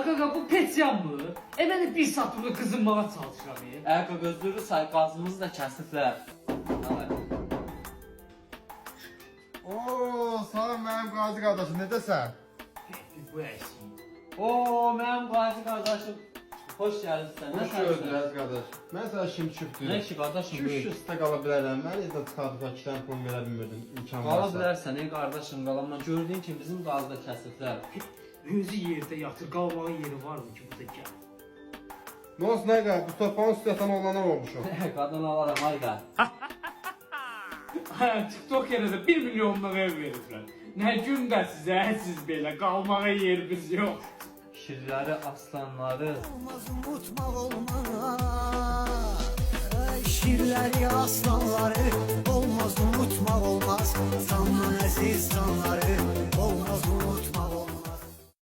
Aga bu Petyan mı? Beni bir saat burada kızınmağa çalışıram. Əqə gözlüyü say qazımızı da kəsiblər. Oo, salam mənim qazi qardaşım, necəsən? Bu eşi. Oo, mənim qazi qardaşım. Xoş gəlirsən. Hoş gördük əziz qardaş. Mən sənə işim çıxdı. Nə işi qardaşım? 2-3 üstə qala bilərəm. Mən evdə çıxardıq 2 dənə pul verə bilmirdim. İmkan Qala varsa. bilərsən, ey qardaşım, qalanma. Gördüyün kimi bizim qazda kəsiblər. Özü yerde yatır. Qalmağın yeri var mı ki burada gel? Nə olsun nə qədər, bu topanın üstəsən oğlanan olmuşum. Qadın alaram, ayda. TikTok yerine 1 milyonluq ev verirlər. Nə gün də sizə siz belə qalmağa yerimiz yox. Şirləri, aslanları. Olmaz unutmaq olmaz. Şirləri, aslanları olmaz unutmaq olmaz. Sandan əziz canları olmaz unutmaq